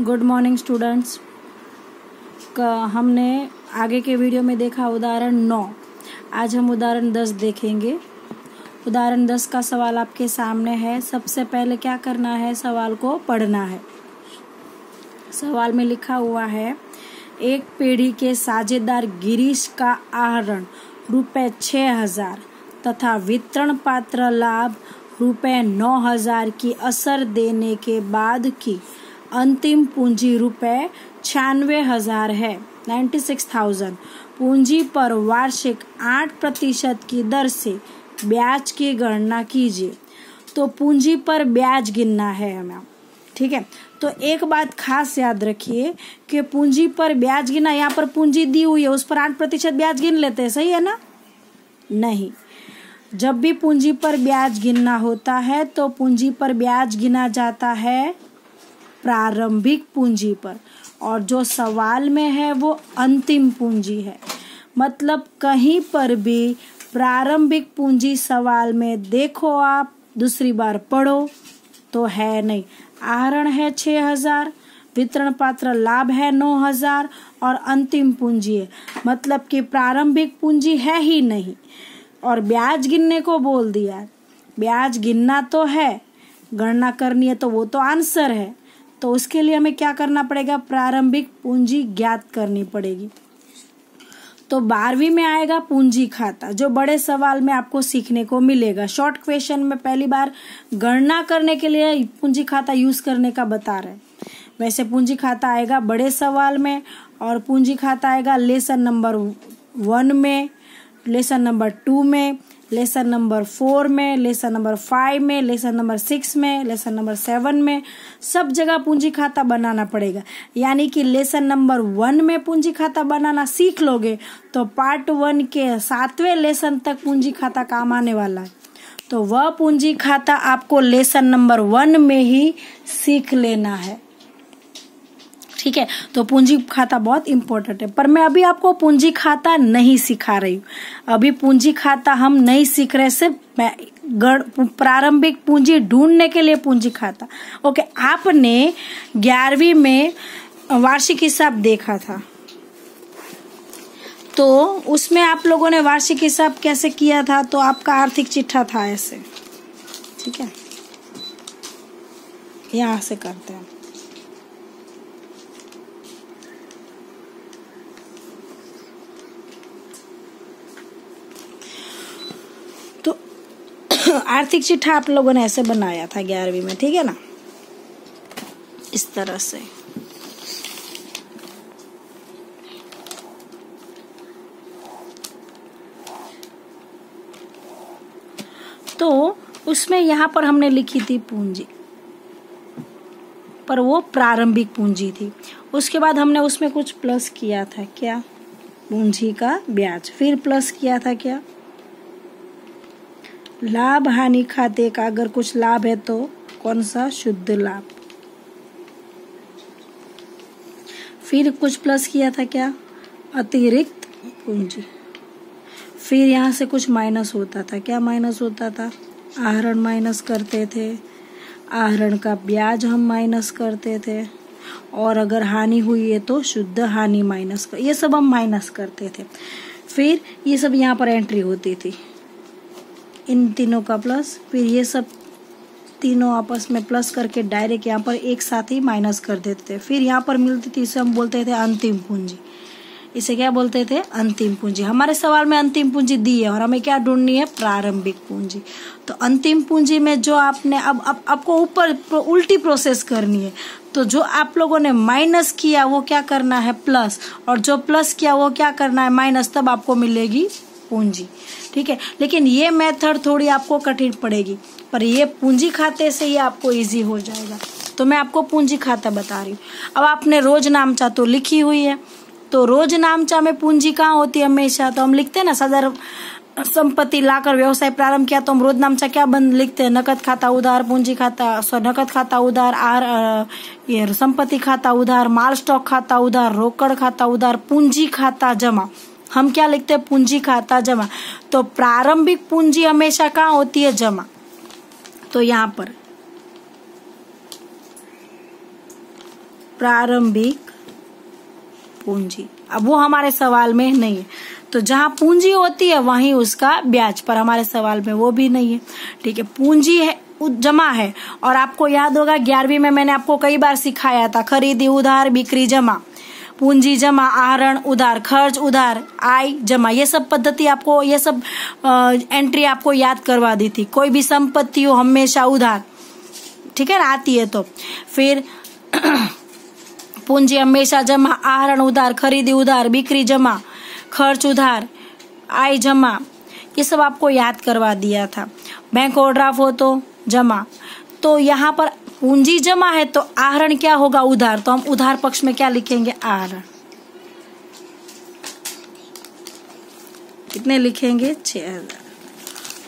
Good morning students. हमने आगे के वीडियो में देखा उदाहरण 9। आज हम उदाहरण 10 देखेंगे। उदाहरण 10 का सवाल आपके सामने है। सबसे पहले क्या करना है, सवाल को पढ़ना है। सवाल में लिखा हुआ है, एक पीढ़ी के साझेदार गिरीश का आहरण ₹6000 तथा वितरण पात्र लाभ ₹9000 की असर देने के बाद की अंतिम पूंजी ₹96,000 है, 96,000। पूंजी पर वार्षिक 8% की दर से ब्याज की गणना कीजिए। तो पूंजी पर ब्याज गिनना है हमें, ठीक है। तो एक बात खास याद रखिए कि पूंजी पर ब्याज गिना, यहाँ पर पूंजी दी हुई है उस पर 8% ब्याज गिन लेते हैं, सही है ना? नहीं, जब भी पूंजी पर ब्याज गिनना होता है तो पूंजी पर ब्याज गिना जाता है प्रारंभिक पूंजी पर, और जो सवाल में है वो अंतिम पूंजी है। मतलब कहीं पर भी प्रारंभिक पूंजी सवाल में देखो, आप दूसरी बार पढ़ो तो है नहीं। आहरण है 6000, वितरण पात्र लाभ है 9000 और अंतिम पूंजी है, मतलब कि प्रारंभिक पूंजी है ही नहीं। और ब्याज गिनने को बोल दिया, ब्याज गिनना तो है, गणना करनी है तो वो तो आंसर है। तो उसके लिए हमें क्या करना पड़ेगा, प्रारंभिक पूंजी ज्ञात करनी पड़ेगी। तो 12वीं में आएगा पूंजी खाता, जो बड़े सवाल में आपको सीखने को मिलेगा। शॉर्ट क्वेश्चन में पहली बार गणना करने के लिए पूंजी खाता यूज करने का बता रहे। वैसे पूंजी खाता आएगा बड़े सवाल में, और पूंजी खाता आएगा लेसन नंबर 1 में, लेसन नंबर 2 में, लेसन नंबर 4 में, लेसन नंबर 5 में, लेसन नंबर 6 में, लेसन नंबर 7 में, सब जगह पूंजी खाता बनाना पड़ेगा। यानी कि लेसन नंबर 1 में पूंजी खाता बनाना सीख लोगे तो पार्ट 1 के 7वें लेसन तक पूंजी खाता काम आने वाला है। तो वह पूंजी खाता आपको लेसन नंबर 1 में ही सीख लेना है, ठीक है। तो पूंजी खाता बहुत इंपॉर्टेंट है, पर मैं अभी आपको पूंजी खाता नहीं सिखा रही हूँ। अभी पूंजी खाता हम नहीं सीख रहे, सिर्फ प्रारंभिक पूंजी ढूंढने के लिए पूंजी खाता। ओके, आपने 11वीं में वार्षिक हिसाब देखा था, तो उसमें आप लोगों ने वार्षिक हिसाब कैसे किया था? तो आपका आर्थिक चिट्ठा था ऐसे, ठीक है। यहां से करते हैं। आर्थिक चिट्ठा आप लोगों ने ऐसे बनाया था 11वीं में, ठीक है ना, इस तरह से। तो उसमें यहां पर हमने लिखी थी पूंजी, पर वो प्रारंभिक पूंजी थी। उसके बाद हमने उसमें कुछ प्लस किया था, क्या? पूंजी का ब्याज। फिर प्लस किया था क्या? लाभ हानि खाते का अगर कुछ लाभ है तो कौन सा? शुद्ध लाभ। फिर कुछ प्लस किया था क्या? अतिरिक्त पूंजी। फिर यहाँ से कुछ माइनस होता था, क्या माइनस होता था? आहरण माइनस करते थे, आहरण का ब्याज हम माइनस करते थे, और अगर हानि हुई है तो शुद्ध हानि माइनस कर, ये सब हम माइनस करते थे। फिर ये सब यहाँ पर एंट्री होती थी, इन तीनों का प्लस। फिर ये सब तीनों आपस में प्लस करके डायरेक्ट यहाँ पर एक साथ ही माइनस कर देते थे। फिर यहाँ पर मिलती थी, इसे हम बोलते थे अंतिम पूंजी। इसे क्या बोलते थे? अंतिम पूंजी। हमारे सवाल में अंतिम पूंजी दी है और हमें क्या ढूंढनी है? प्रारंभिक पूंजी। तो अंतिम पूंजी में जो आपने अब आपको ऊपर उल्टी प्रोसेस करनी है। तो जो आप लोगों ने माइनस किया वो क्या करना है? प्लस, और जो प्लस किया वो क्या करना है? माइनस। तब आपको मिलेगी पूंजी, ठीक है। लेकिन ये मेथड थोड़ी आपको कठिन पड़ेगी, पर ये पूंजी खाते से ही आपको इजी हो जाएगा। तो मैं आपको पूंजी खाता बता रही हूँ। अब आपने रोज नामचा तो लिखी हुई है, तो रोज नामचा में पूंजी कहाँ होती है? हमेशा तो हम लिखते हैं ना, सदर संपत्ति लाकर व्यवसाय प्रारंभ किया, तो हम रोज नामचा क्या बंद लिखते हैं? नकद खाता उधार, पूंजी खाता, नकद खाता उधार, ये संपत्ति खाता उधार, माल स्टॉक खाता उधार, रोकड़ खाता उधार, पूंजी खाता जमा। हम क्या लिखते हैं? पूंजी खाता जमा। तो प्रारंभिक पूंजी हमेशा कहाँ होती है? जमा। तो यहाँ पर प्रारंभिक पूंजी। अब वो हमारे सवाल में नहीं है, तो जहां पूंजी होती है वहीं उसका ब्याज, पर हमारे सवाल में वो भी नहीं है। ठीक है, पूंजी है जमा है, और आपको याद होगा 11वीं में मैंने आपको कई बार सिखाया था, खरीदी उधार, बिक्री जमा, पूंजी जमा, आहरण उधार, खर्च उधार, आय जमा। ये सब पद्धति आपको, ये सब एंट्री आपको याद करवा दी थी। कोई भी संपत्ति हो हमेशा उधार, ठीक है ना, आती है तो। फिर पूंजी हमेशा जमा, आहरण उधार, खरीदी उधार, बिक्री जमा, खर्च उधार, आय जमा, ये सब आपको याद करवा दिया था। बैंक ओवरड्राफ्ट हो तो जमा, तो यहाँ पर पूंजी जमा है तो आहरण क्या होगा, उधार, तो हम उधार पक्ष में क्या लिखेंगे, आहरण। कितने लिखेंगे, 6000।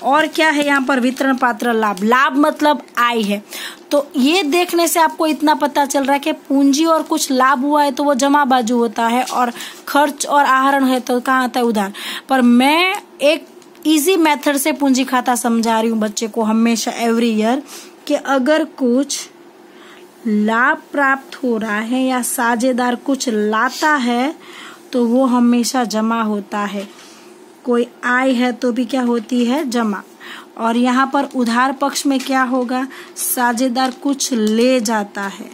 और क्या है यहाँ पर, वितरण पात्र लाभ, लाभ मतलब आय है। तो ये देखने से आपको इतना पता चल रहा है कि पूंजी और कुछ लाभ हुआ है तो वो जमा बाजू होता है, और खर्च और आहरण है तो कहाँ आता है, उधार। पर मैं एक इजी मेथड से पूंजी खाता समझा रही हूँ बच्चे को हमेशा, एवरी ईयर, कि अगर कुछ लाभ प्राप्त हो रहा है या साझेदार कुछ लाता है तो वो हमेशा जमा होता है। कोई आय है तो भी क्या होती है, जमा। और यहाँ पर उधार पक्ष में क्या होगा, साझेदार कुछ ले जाता है,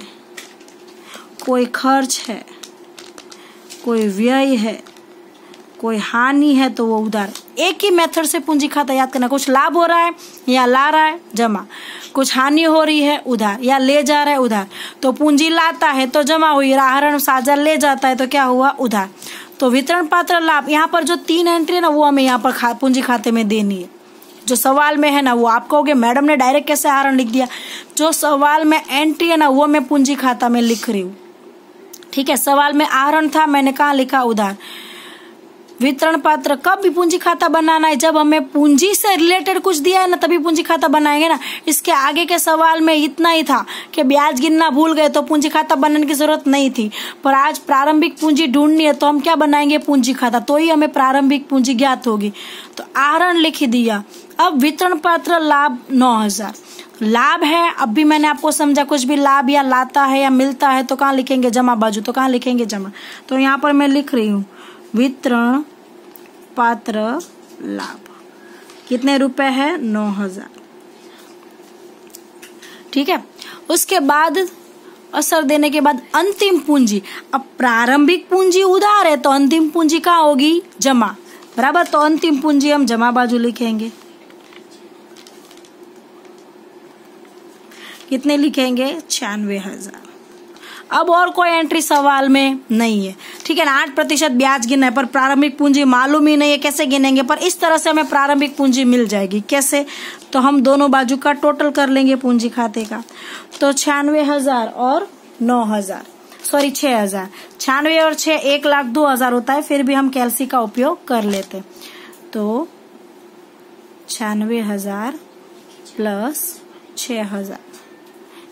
कोई खर्च है, कोई व्यय है, कोई हानि है तो वो उधार। एक ही मेथड से पूंजी खाता याद करना, कुछ लाभ हो रहा है या ला रहा है, जमा, कुछ हानि हो रही है, उधार, या ले जा रहा है, उधार। तो पूंजी लाता है तो जमा हुई, आहरण साझा ले जाता है तो क्या हुआ, उधार। तो वितरण पात्र लाभ, यहाँ पर जो 3 एंट्री है ना वो हमें यहाँ पर पूंजी खाते में देनी है। जो सवाल में है ना वो आप कहोगे मैडम ने डायरेक्ट कैसे आहरण लिख दिया, जो सवाल में एंट्री है ना वो मैं पूंजी खाता में लिख रही हूँ। ठीक है, सवाल में आहरण था, मैंने कहाँ लिखा, उधार। वितरण पात्र कब भी पूंजी खाता बनाना है, जब हमें पूंजी से रिलेटेड कुछ दिया है ना तभी पूंजी खाता बनाएंगे ना। इसके आगे के सवाल में इतना ही था कि ब्याज गिनना भूल गए तो पूंजी खाता बनाने की जरूरत नहीं थी, पर आज प्रारंभिक पूंजी ढूंढनी है तो हम क्या बनाएंगे, पूंजी खाता, तो ही हमें प्रारंभिक पूंजी ज्ञात होगी। तो आहरण लिख दिया। अब वितरण पात्र लाभ 9000 लाभ है। अब भी मैंने आपको समझा, कुछ भी लाभ या लाता है या मिलता है तो कहाँ लिखेंगे, जमा बाजू, तो कहाँ लिखेंगे, जमा। तो यहाँ पर मैं लिख रही हूँ वितरण पात्र लाभ, कितने रुपए है, 9000। ठीक है, उसके बाद असर देने के बाद अंतिम पूंजी। अब प्रारंभिक पूंजी उधार है तो अंतिम पूंजी कहाँ होगी, जमा, बराबर। तो अंतिम पूंजी हम जमा बाजू लिखेंगे। कितने लिखेंगे, 96,000। अब और कोई एंट्री सवाल में नहीं है। ठीक है ना, 8% ब्याज गिना है, पर प्रारंभिक पूंजी मालूम ही नहीं है कैसे गिनेंगे, पर इस तरह से हमें प्रारंभिक पूंजी मिल जाएगी। कैसे, तो हम दोनों बाजू का टोटल कर लेंगे पूंजी खाते का। तो 96,000 और 9,000, सॉरी 6,000, 96 और 6 1,02,000 होता है, फिर भी हम कैलसी का उपयोग कर लेते। तो 96,000 प्लस 6,000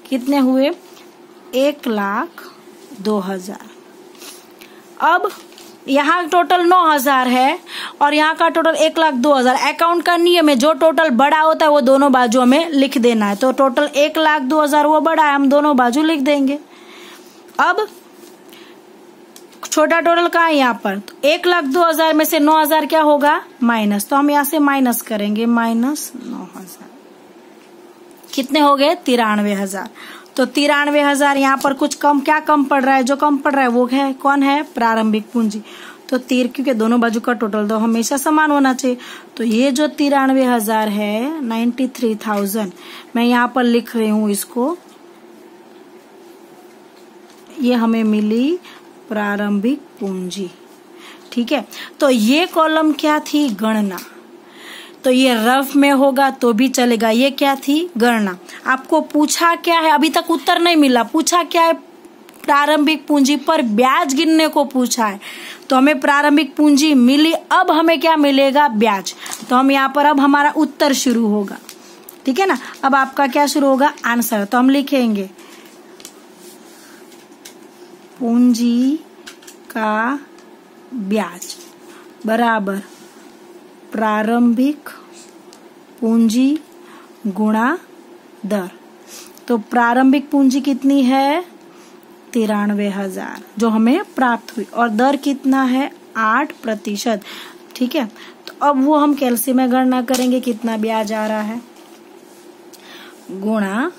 कितने हुए, 1,02,000। अब यहाँ टोटल 9,000 है और यहाँ का टोटल 1,02,000। अकाउंट का नियम है, जो टोटल बड़ा होता है वो दोनों बाजू में लिख देना है। तो टोटल 1,02,000 वो बड़ा है, हम दोनों बाजू लिख देंगे। अब छोटा टोटल कहाँ है, यहाँ पर। तो 1,02,000 में से 9,000 क्या होगा, माइनस, तो हम यहाँ से माइनस करेंगे, माइनस 9,000। कितने हो गए, 93,000। तो 93,000 यहाँ पर कुछ कम, क्या कम पड़ रहा है, जो कम पड़ रहा है वो है, कौन है, प्रारंभिक पूंजी। तो क्योंकि दोनों बाजू का टोटल तो हमेशा समान होना चाहिए, तो ये जो 93,000 है, 93,000 मैं यहाँ पर लिख रही हूँ इसको, ये हमें मिली प्रारंभिक पूंजी। ठीक है, तो ये कॉलम क्या थी, गणना। तो ये रफ में होगा तो भी चलेगा, ये क्या थी, गणना। आपको पूछा क्या है, अभी तक उत्तर नहीं मिला, पूछा क्या है, प्रारंभिक पूंजी पर ब्याज गिनने को पूछा है। तो हमें प्रारंभिक पूंजी मिली, अब हमें क्या मिलेगा, ब्याज। तो हम यहाँ पर अब हमारा उत्तर शुरू होगा। ठीक है ना, अब आपका क्या शुरू होगा, आंसर। तो हम लिखेंगे पूंजी का ब्याज बराबर प्रारंभिक पूंजी गुणा दर। तो प्रारंभिक पूंजी कितनी है, 93,000 जो हमें प्राप्त हुई, और दर कितना है 8%। ठीक है, तो अब वो हम कैलसी में गणना करेंगे कितना ब्याज आ रहा है, गुणा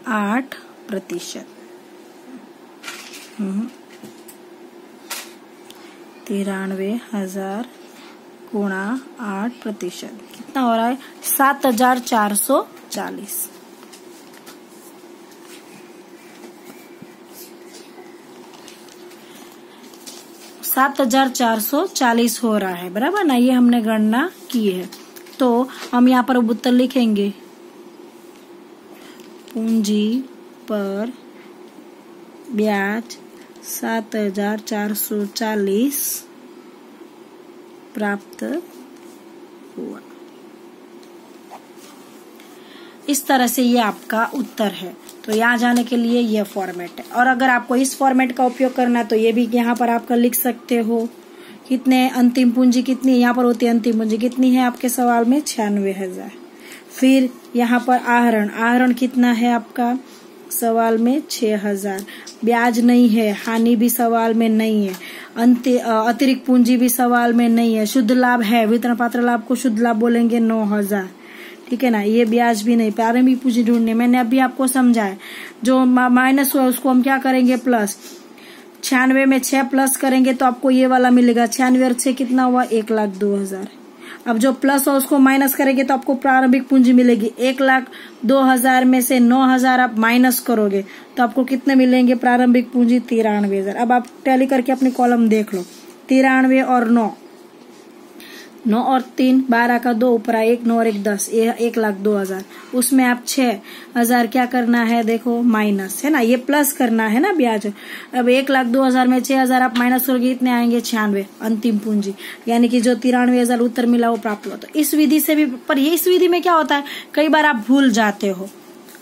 8%। 93,000 गुणा 8% कितना हो रहा है 7,440। 7,440 हो रहा है, बराबर ना, ये हमने गणना की है। तो हम यहाँ पर उत्तर लिखेंगे, पूंजी पर ब्याज 7,440 प्राप्त हुआ। इस तरह से ये आपका उत्तर है। तो यहाँ जाने के लिए ये फॉर्मेट है, और अगर आपको इस फॉर्मेट का उपयोग करना है तो ये भी यहाँ पर आपका लिख सकते हो। कितने अंतिम पूंजी कितनी है, यहाँ पर होती है अंतिम पूंजी कितनी है आपके सवाल में 96,000। फिर यहाँ पर आहरण कितना है आपका सवाल में 6,000। ब्याज नहीं है, हानि भी सवाल में नहीं है, अतिरिक्त पूंजी भी सवाल में नहीं है, शुद्ध लाभ है, वितरण पात्र लाभ को शुद्ध लाभ बोलेंगे 9,000। ठीक है ना, ये ब्याज भी नहीं। प्रारंभिक पूंजी ढूंढने मैंने अभी आपको समझाया, जो माइनस हुआ उसको हम क्या करेंगे प्लस। 96 में 6 प्लस करेंगे तो आपको ये वाला मिलेगा, 96 और 6 कितना हुआ 1,02,000। अब जो प्लस हो उसको माइनस करेंगे तो आपको प्रारंभिक पूंजी मिलेगी 1,02,000 में से 9,000 आप माइनस करोगे तो आपको कितने मिलेंगे प्रारंभिक पूंजी 93,000। अब आप टैली करके अपनी कॉलम देख लो, 93 और 9 और 3 12 का 2 ऊपर 1 9 और 1 10, 1,02,000। उसमें आप 6,000 क्या करना है देखो माइनस, है ना, ये प्लस करना है ना ब्याज। अब 1,02,000 में 6,000 आप माइनस करोगे, इतने आएंगे 96 अंतिम पूंजी, यानी कि जो 93,000 उत्तर मिला वो प्राप्त हुआ। तो इस विधि से भी, पर ये इस विधि में क्या होता है कई बार आप भूल जाते हो,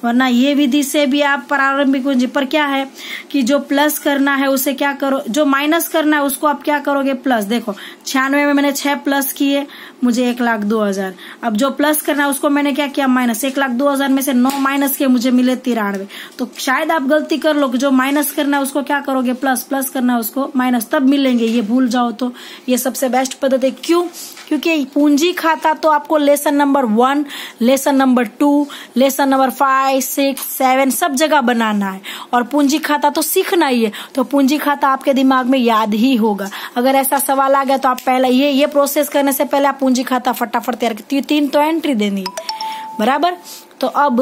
वरना ये विधि से भी आप प्रारंभिक पूंजी पर क्या है कि जो प्लस करना है उसे क्या करो, जो माइनस करना है उसको आप क्या करोगे प्लस। देखो 96 में मैंने 6 प्लस किए, मुझे 1,02,000। अब जो प्लस करना है उसको मैंने क्या किया माइनस, 1,02,000 में से 9 माइनस किए, मुझे मिले 93। तो शायद आप गलती कर लो, जो माइनस करना है उसको क्या करोगे प्लस, प्लस करना है उसको माइनस, तब मिलेंगे। ये भूल जाओ तो ये सबसे बेस्ट पद्धति। क्यों? क्योंकि पूंजी खाता तो आपको lesson number 1, lesson number 2, lesson number 5, 6, 7 सब जगह बनाना है, और पूंजी खाता तो सीखना ही है। तो पूंजी खाता आपके दिमाग में याद ही होगा। अगर ऐसा सवाल आ गया तो आप पहले ये प्रोसेस करने से पहले आप पूंजी खाता फटाफट तैयार करती, 3 तो एंट्री देनी है, बराबर। तो अब